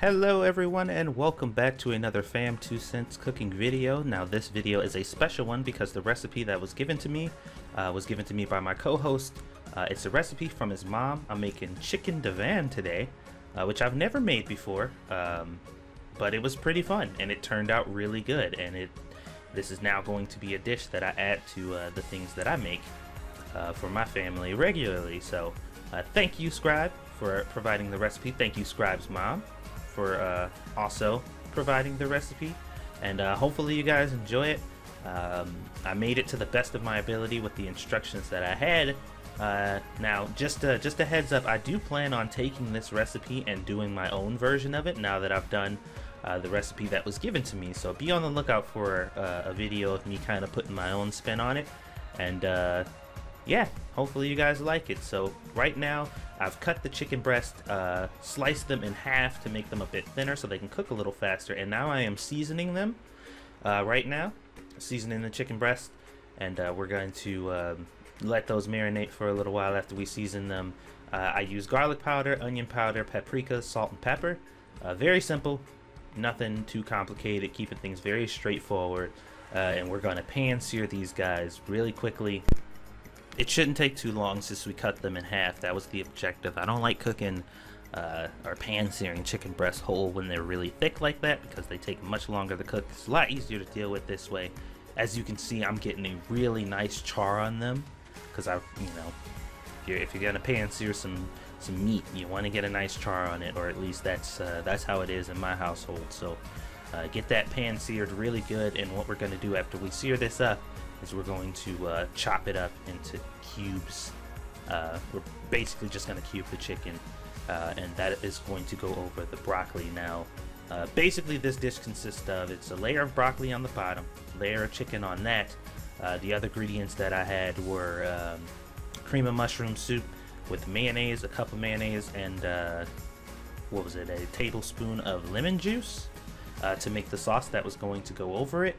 Hello everyone and welcome back to another Fam 2 Cents cooking video. Now this video is a special one because the recipe that was given to me by my co-host. It's a recipe from his mom. I'm making chicken Divan today, which I've never made before, but it was pretty fun and it turned out really good. And this is now going to be a dish that I add to the things that I make for my family regularly. So thank you, Scribe, for providing the recipe. Thank you, Scribe's mom, for also providing the recipe, and hopefully you guys enjoy it. I made it to the best of my ability with the instructions that I had. Now just a heads up, I do plan on taking this recipe and doing my own version of it now that I've done the recipe that was given to me, so be on the lookout for a video of me kind of putting my own spin on it. And yeah, hopefully you guys like it. So right now I've cut the chicken breast, sliced them in half to make them a bit thinner so they can cook a little faster, and now I am seasoning them right now, seasoning the chicken breast, and we're going to let those marinate for a little while after we season them. I use garlic powder, onion powder, paprika, salt, and pepper. Very simple, nothing too complicated, keeping things very straightforward. And we're going to pan sear these guys really quickly. It shouldn't take too long since we cut them in half. That was the objective. I don't like cooking or pan searing chicken breasts whole when they're really thick like that, because they take much longer to cook. It's a lot easier to deal with this way. As you can see, I'm getting a really nice char on them, because if you're gonna pan sear some meat, you want to get a nice char on it, or at least that's how it is in my household. So get that pan seared really good, and what we're gonna do after we sear this up is we're going to chop it up into cubes. We're basically just going to cube the chicken, and that is going to go over the broccoli now. Basically this dish consists of, it's a layer of broccoli on the bottom, layer of chicken on that. The other ingredients that I had were cream of mushroom soup with mayonnaise, a cup of mayonnaise, and what was it, a tablespoon of lemon juice to make the sauce that was going to go over it.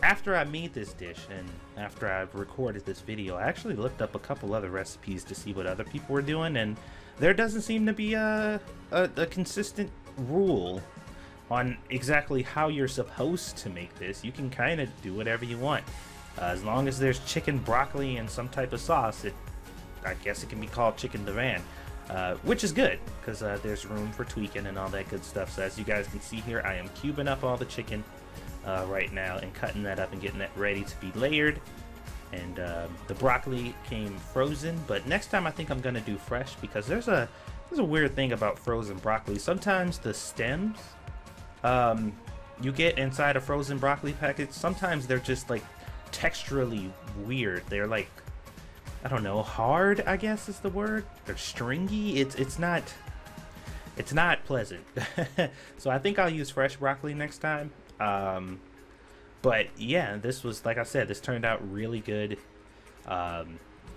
After I made this dish and after I recorded this video, I actually looked up a couple other recipes to see what other people were doing, and there doesn't seem to be a consistent rule on exactly how you're supposed to make this. You can kind of do whatever you want. As long as there's chicken, broccoli, and some type of sauce, I guess it can be called chicken Divan, which is good because there's room for tweaking and all that good stuff. So as you guys can see here, I am cubing up all the chicken right now and cutting that up and getting that ready to be layered. And the broccoli came frozen, but next time I think I'm gonna do fresh, because there's a weird thing about frozen broccoli. Sometimes the stems you get inside a frozen broccoli package, sometimes they're just like texturally weird. They're like, I don't know, hard, I guess is the word. They're stringy. It's not pleasant. So I think I'll use fresh broccoli next time. But yeah, this was, like I said, this turned out really good. I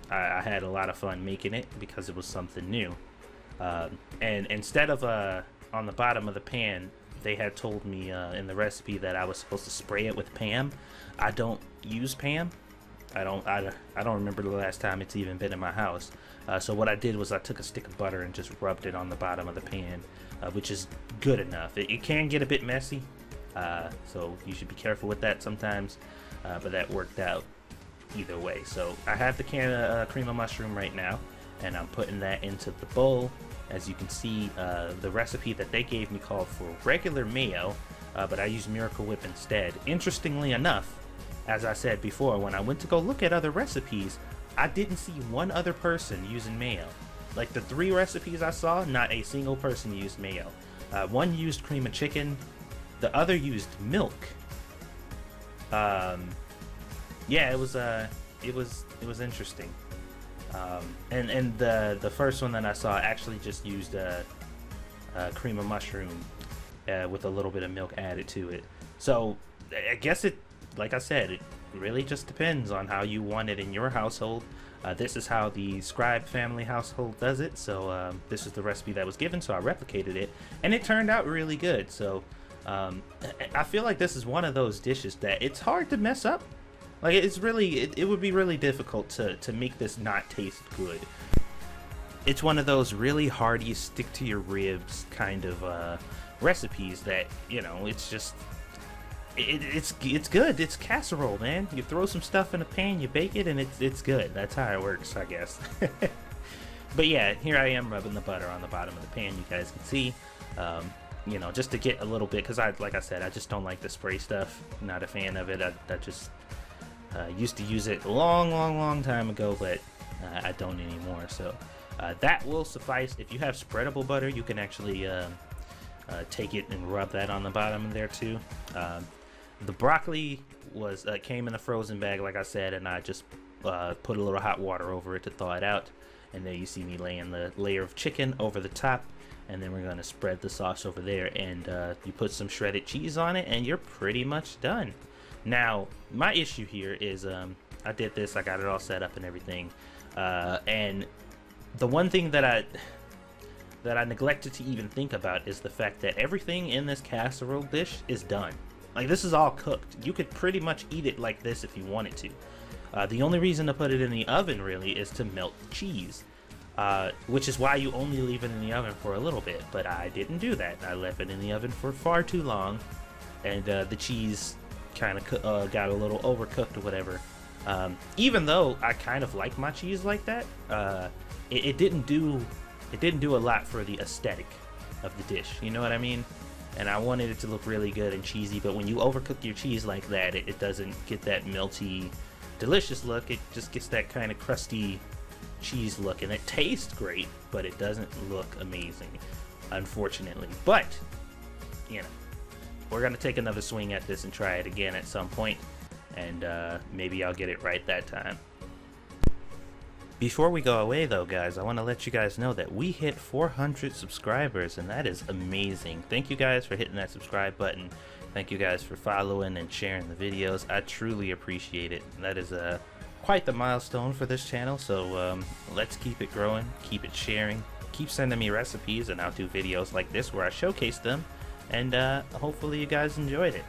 had a lot of fun making it because it was something new. And instead of on the bottom of the pan, they had told me in the recipe that I was supposed to spray it with Pam. I don't use Pam. I don't remember the last time it's even been in my house. So what I did was I took a stick of butter and just rubbed it on the bottom of the pan, which is good enough. It can get a bit messy. So you should be careful with that sometimes, but that worked out either way. So I have the can of cream of mushroom right now, and I'm putting that into the bowl. As you can see, the recipe that they gave me called for regular mayo, but I used Miracle Whip instead. Interestingly enough, as I said before, when I went to go look at other recipes, I didn't see one other person using mayo. Like the 3 recipes I saw, not a single person used mayo. One used cream of chicken. The other used milk. Yeah, it was interesting. And the first one that I saw actually just used cream of mushroom with a little bit of milk added to it. So I guess like I said, it really just depends on how you want it in your household. This is how the Scribe family household does it. So this is the recipe that was given, so I replicated it, and it turned out really good. So I feel like this is one of those dishes that it's hard to mess up. Like, it's really, it would be really difficult to make this not taste good. it's one of those really hearty, stick to your ribs kind of recipes that, you know, it's just it's good. It's casserole, man. You throw some stuff in a pan, you bake it, and it's good. That's how it works, I guess. But yeah, here I am rubbing the butter on the bottom of the pan. You guys can see, you know, just to get a little bit, because like I said, I just don't like the spray stuff. Not a fan of it. I just used to use it a long time ago, but I don't anymore. So that will suffice. If you have spreadable butter, you can actually take it and rub that on the bottom there too. The broccoli was came in a frozen bag, like I said, and I just put a little hot water over it to thaw it out. And there you see me laying the layer of chicken over the top, and then we're going to spread the sauce over there, and you put some shredded cheese on it, and you're pretty much done. Now, my issue here is I did this, I got it all set up and everything, and the one thing that I neglected to even think about is the fact that everything in this casserole dish is done. Like, this is all cooked. You could pretty much eat it like this if you wanted to. The only reason to put it in the oven really is to melt the cheese, which is why you only leave it in the oven for a little bit. But I didn't do that. I left it in the oven for far too long, and the cheese kind of got a little overcooked or whatever. Even though I kind of like my cheese like that, it didn't do a lot for the aesthetic of the dish. You know what I mean? And I wanted it to look really good and cheesy, but when you overcook your cheese like that, it doesn't get that melty, delicious look. It just gets that kind of crusty cheese look, and it tastes great, but it doesn't look amazing, unfortunately. But, you know, we're gonna take another swing at this and try it again at some point, and maybe I'll get it right that time. Before we go away though, guys, I want to let you guys know that we hit 400 subscribers, and that is amazing. Thank you guys for hitting that subscribe button. Thank you guys for following and sharing the videos. I truly appreciate it. That is quite the milestone for this channel, so let's keep it growing, keep it sharing, keep sending me recipes, and I'll do videos like this where I showcase them, and hopefully you guys enjoyed it.